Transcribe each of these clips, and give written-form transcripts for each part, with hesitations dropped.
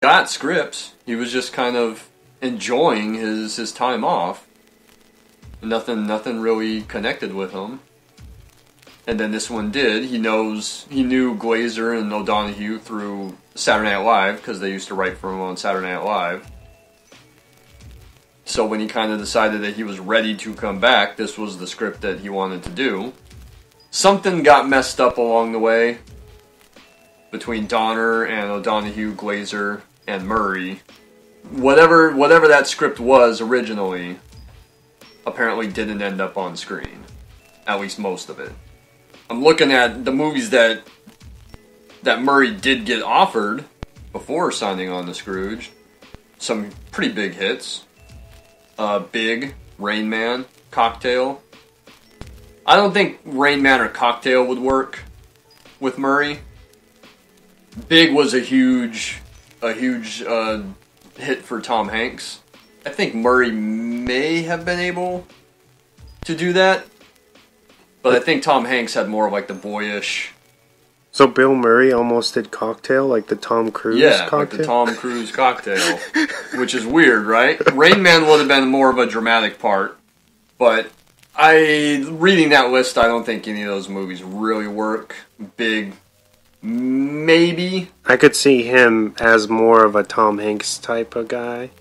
got scripts. He was just kind of enjoying his time off. Nothing really connected with him. And then this one did. He knew Glazer and O'Donoghue through Saturday Night Live, because they used to write for him on Saturday Night Live. So when he kind of decided that he was ready to come back, this was the script that he wanted to do. Something got messed up along the way between Donner and O'Donoghue, Glazer, and Murray. Whatever that script was originally, apparently didn't end up on screen. At least most of it. I'm looking at the movies that Murray did get offered before signing on to Scrooge. Some pretty big hits. Big, Rain Man, Cocktail. I don't think Rain Man or Cocktail would work with Murray. Big was a huge hit for Tom Hanks. I think Murray may have been able to do that, but I think Tom Hanks had more of like the boyish. So Bill Murray almost did Cocktail, like the Tom Cruise Cocktail? Like the Tom Cruise Cocktail, which is weird, right? Rain Man would have been more of a dramatic part, but reading that list, I don't think any of those movies really work. Big, maybe. I could see him as more of a Tom Hanks type of guy,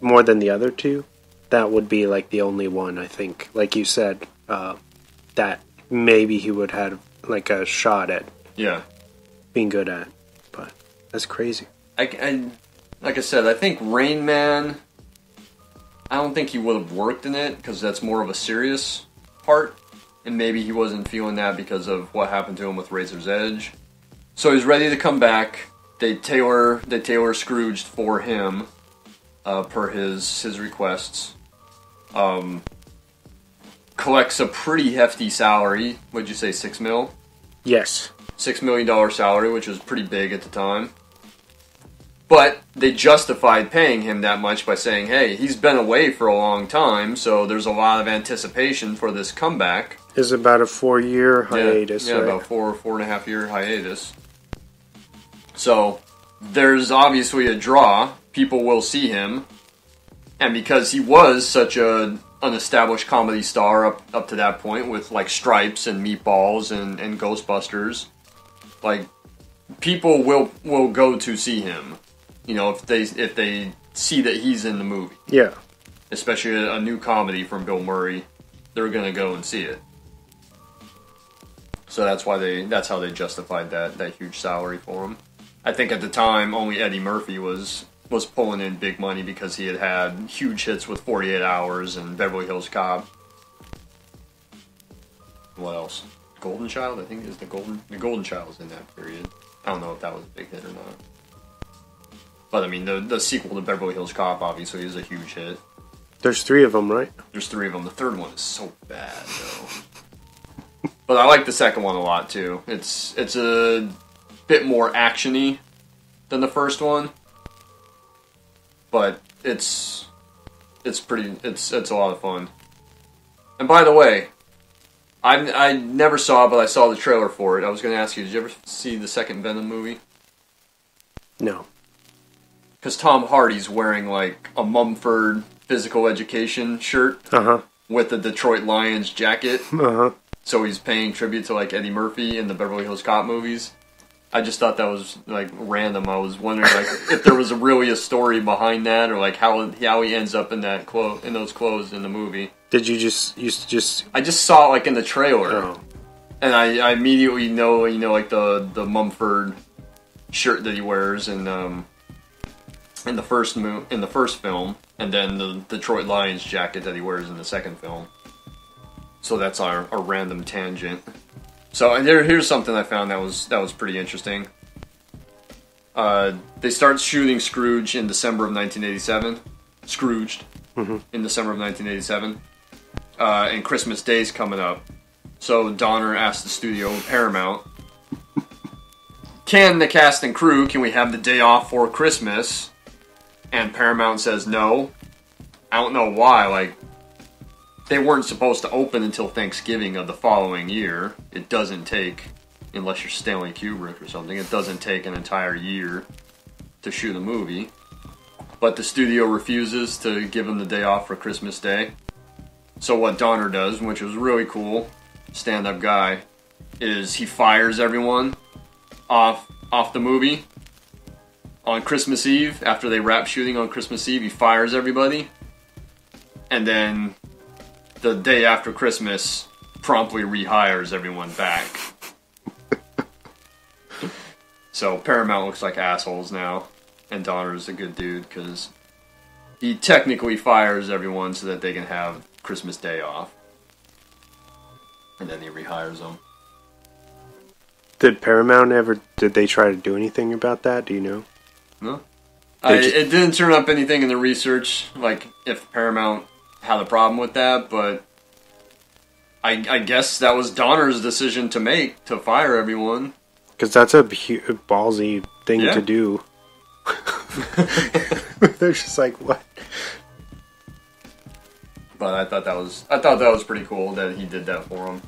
more than the other two. That would be like the only one, I think, like you said, that maybe he would have like a shot at being good at. But that's crazy. Like I said, I think Rain Man, I don't think he would have worked in it, because that's more of a serious part, and maybe he wasn't feeling that because of what happened to him with Razor's Edge. So he's ready to come back. They tailor Scrooged for him, per his requests. Collects a pretty hefty salary. What'd you say, $6 million? Yes. $6 million salary, which was pretty big at the time. But they justified paying him that much by saying, hey, he's been away for a long time, so there's a lot of anticipation for this comeback. It's about a 4-year hiatus, right? About 4.5 year hiatus. So there's obviously a draw. People will see him. And because he was such an established comedy star up to that point, with like Stripes and Meatballs and Ghostbusters, like, people will go to see him. You know, if they see that he's in the movie. Yeah. Especially a new comedy from Bill Murray, they're gonna go and see it. So that's how they justified that huge salary for him. I think at the time only Eddie Murphy was pulling in big money, because he had huge hits with 48 Hours and Beverly Hills Cop. What else? Golden Child, I think, is the Golden Child was in that period. I don't know if that was a big hit or not. But I mean, the sequel to Beverly Hills Cop obviously is a huge hit. There's 3 of them, right? There's 3 of them. The third one is so bad, though. But I like the second one a lot too. It's a bit more actiony than the first one, but it's a lot of fun. And by the way, I never saw it, but I saw the trailer for it. I was going to ask you, did you ever see the second Venom movie? No. Because Tom Hardy's wearing like a Mumford physical education shirt with the Detroit Lions jacket. So he's paying tribute to like Eddie Murphy in the Beverly Hills Cop movies. I just thought that was like random. I was wondering like if there was really a story behind that, or like how he ends up in those clothes in the movie. Did you just? I just saw it like in the trailer, Oh. and I immediately know like the Mumford shirt that he wears in the first film, and then the Detroit Lions jacket that he wears in the second film. So that's our random tangent. So here's something I found that was pretty interesting. They start shooting Scrooge in December of 1987. Scrooged in December of 1987. And Christmas Day's coming up. So Donner asked the studio, Paramount, can the cast and crew, can we have the day off for Christmas? And Paramount says no. I don't know why, like, they weren't supposed to open until Thanksgiving of the following year. It doesn't take, unless you're Stanley Kubrick or something, it doesn't take an entire year to shoot a movie. But the studio refuses to give him the day off for Christmas Day. So what Donner does, which was really cool, stand-up guy, is he fires everyone off the movie on Christmas Eve. After they wrap shooting on Christmas Eve, he fires everybody. And then the day after Christmas, promptly rehires everyone back. So Paramount looks like assholes now. And Donner's a good dude, because he technically fires everyone so that they can have Christmas Day off. And then he rehires them. Did Paramount did they try to do anything about that? Do you know? No. It didn't turn up anything in the research, like if Paramount had a problem with that, but I guess that was Donner's decision to make, to fire everyone. Because that's a ballsy thing to do. They're just like, what? But I thought that was pretty cool that he did that for him.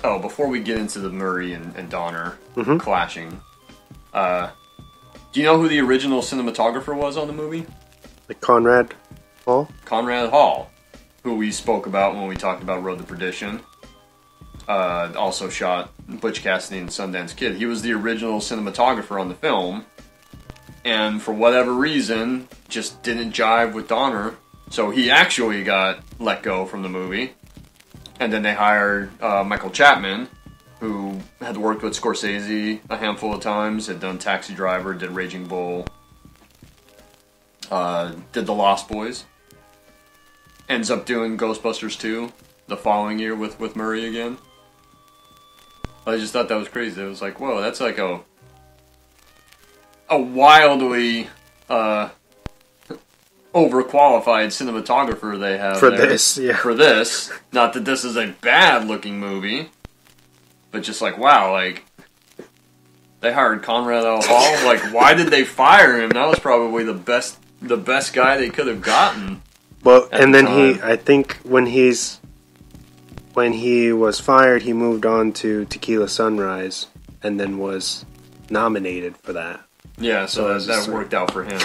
Oh, before we get into the Murray and Donner clashing, do you know who the original cinematographer was on the movie? Like Conrad Hall? Conrad Hall, who we spoke about when we talked about Road to Perdition. Also shot Butch Cassidy and Sundance Kid. He was the original cinematographer on the film, and for whatever reason, just didn't jive with Donner, so he actually got let go from the movie. And then they hired Michael Chapman, who had worked with Scorsese a handful of times, had done Taxi Driver, did Raging Bull, did The Lost Boys. Ends up doing Ghostbusters 2 the following year with Murray again. I just thought that was crazy. It was like, whoa, that's like a wildly overqualified cinematographer they have for there. this, yeah. For this. Not that this is a bad-looking movie, but just like, wow, like, they hired Conrad L. Hall? Like, why did they fire him? That was probably the best guy they could have gotten. Well, and then I think when he was fired, he moved on to Tequila Sunrise, and then was nominated for that. Yeah, so that worked out for him.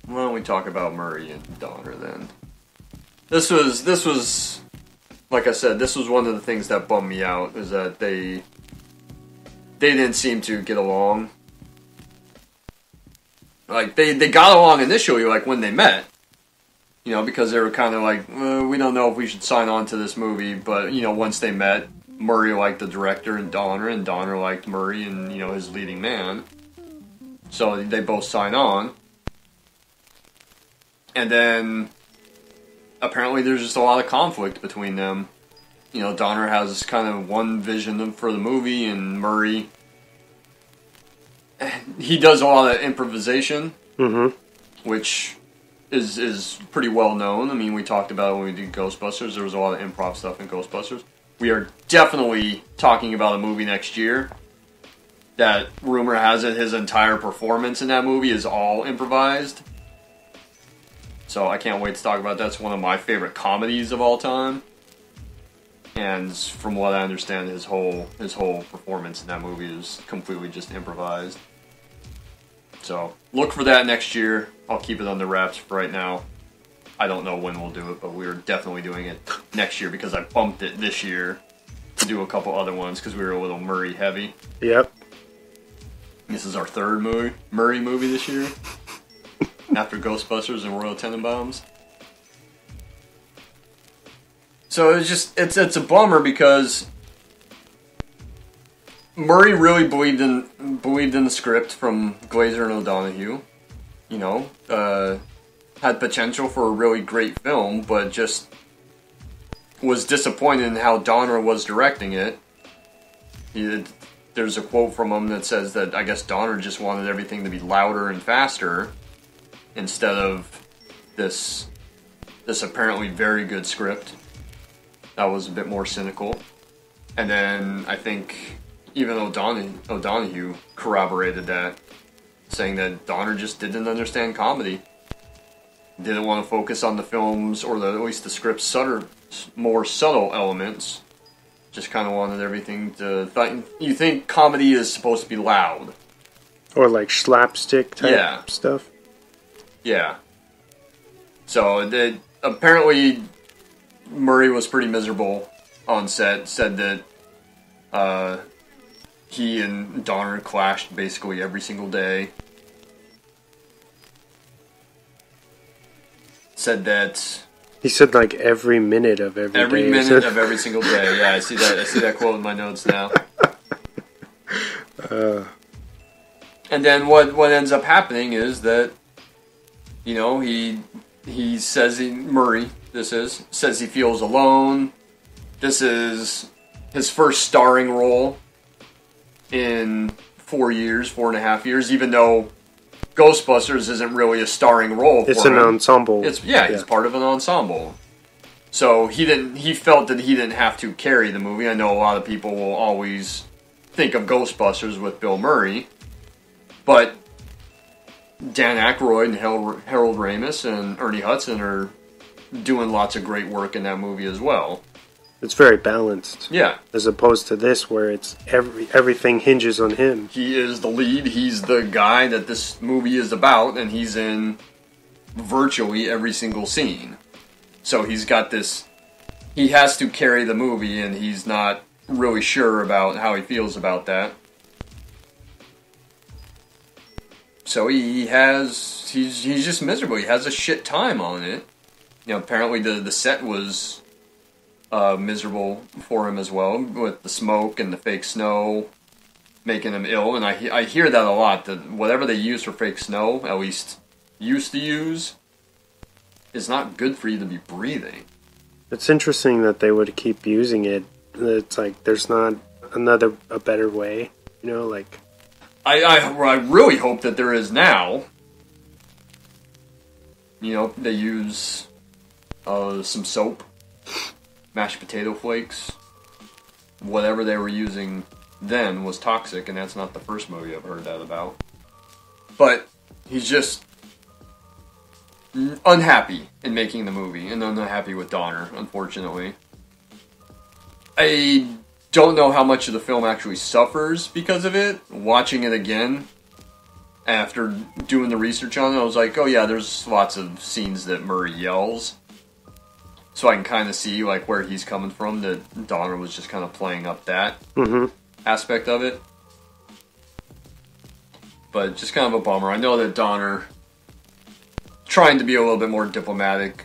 Why don't we talk about Murray and Donner then? This was, like I said, this was one of the things that bummed me out, is that they didn't seem to get along. Like, they got along initially, like, when they met. You know, because they were kind of like, we don't know if we should sign on to this movie, but, you know, once they met, Murray liked the director and Donner liked Murray and, you know, his leading man. So they both sign on. And then, apparently there's just a lot of conflict between them. You know, Donner has kind of one vision for the movie, and Murray, he does a lot of improvisation, which is pretty well known. I mean, we talked about it when we did Ghostbusters. There was a lot of improv stuff in Ghostbusters. We are definitely talking about a movie next year that, rumor has it, his entire performance in that movie is all improvised. So I can't wait to talk about that. It's one of my favorite comedies of all time. And from what I understand, his whole performance in that movie is completely just improvised. So look for that next year. I'll keep it under wraps for right now. I don't know when we'll do it, but we're definitely doing it next year because I bumped it this year to do a couple other ones because we were a little Murray heavy. Yep. This is our third Murray movie this year. After Ghostbusters and Royal Tenenbaums. So it's a bummer because Murray really believed in the script from Glazer and O'Donoghue. You know, had potential for a really great film, but just was disappointed in how Donner was directing it. There's a quote from him that says that I guess Donner just wanted everything to be louder and faster instead of this apparently very good script that was a bit more cynical. And then I think even O'Donoghue corroborated that, saying that Donner just didn't understand comedy. Didn't want to focus on the films, or at least the script's more subtle elements. Just kind of wanted everything to... You think comedy is supposed to be loud. Or like slapstick type stuff. Yeah. So apparently Murray was pretty miserable on set. Said that he and Donner clashed basically every single day. Said that he said like every minute of every day. Every minute of every single day. Yeah, I see that quote in my notes now. And then what ends up happening is that, you know, he says Murray says he feels alone. This is his first starring role in 4.5 years, even though Ghostbusters isn't really a starring role for him. It's an ensemble. He's part of an ensemble. So he felt that he didn't have to carry the movie. I know a lot of people will always think of Ghostbusters with Bill Murray, but Dan Aykroyd and Harold Ramis and Ernie Hudson are doing lots of great work in that movie as well. It's very balanced. Yeah. As opposed to this, where it's everything hinges on him. He is the lead. He's the guy that this movie is about, and he's in virtually every single scene. So he's got this... He has to carry the movie, and he's not really sure about how he feels about that. So he's just miserable. He has a shit time on it. You know, apparently the set was miserable for him as well, with the smoke and the fake snow making him ill. And I hear that a lot, that whatever they use for fake snow, at least used to use, is not good for you to be breathing. It's interesting that they would keep using it. It's like there's not a better way, you know, like... I really hope that there is now. You know, they use some soap, mashed potato flakes. Whatever they were using then was toxic, and that's not the first movie I've heard that about. But he's just unhappy in making the movie, and unhappy with Donner, unfortunately. I don't know how much of the film actually suffers because of it. Watching it again, after doing the research on it, I was like, oh yeah, there's lots of scenes that Murray yells. So I can kind of see like where he's coming from, that Donner was just kind of playing up that aspect of it. But just kind of a bummer. I know that Donner, trying to be a little bit more diplomatic,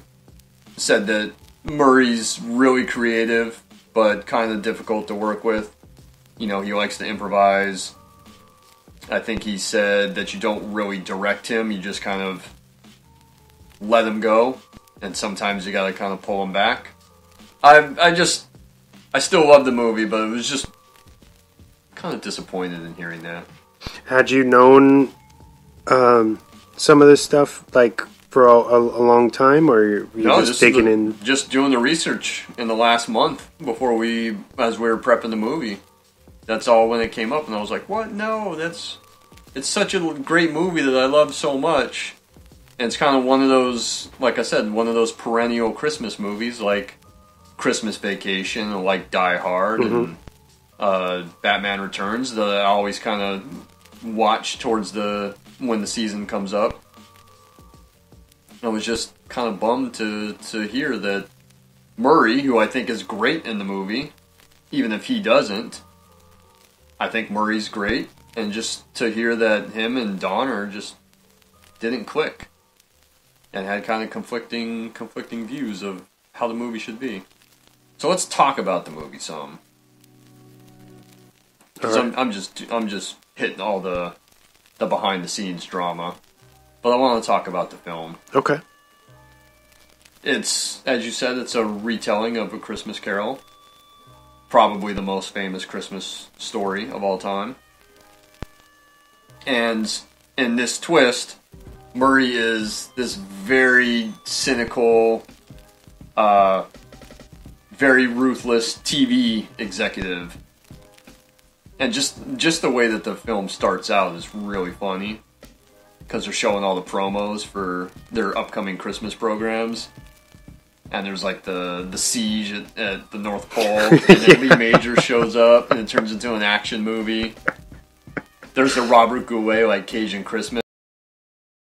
said that Murray's really creative, but kind of difficult to work with. You know, he likes to improvise. I think he said that you don't really direct him, you just kind of let him go, and sometimes you gotta kind of pull him back. I still love the movie, but it was just kind of disappointed in hearing that. Had you known some of this stuff, like, for a long time, or you just taking in... Just doing the research in the last month as we were prepping the movie. That's all when it came up, and I was like, what? No, it's such a great movie that I love so much. And it's kind of one of those, like I said, one of those perennial Christmas movies, like Christmas Vacation, or like Die Hard, and Batman Returns, that I always kind of watch towards when the season comes up. I was just kind of bummed to hear that Murray, who I think is great in the movie, even if he doesn't, I think Murray's great, and just to hear that him and Donner just didn't click, and had kind of conflicting views of how the movie should be. So let's talk about the movie some. Because I'm just hitting all the behind the scenes drama. But I want to talk about the film. Okay. It's, as you said, it's a retelling of A Christmas Carol. Probably the most famous Christmas story of all time. And in this twist, Murray is this very cynical, very ruthless TV executive. And just the way that the film starts out is really funny. Because they're showing all the promos for their upcoming Christmas programs. And there's like the siege at the North Pole. And then Lee Majors shows up and it turns into an action movie. There's a Robert Goulet like Cajun Christmas.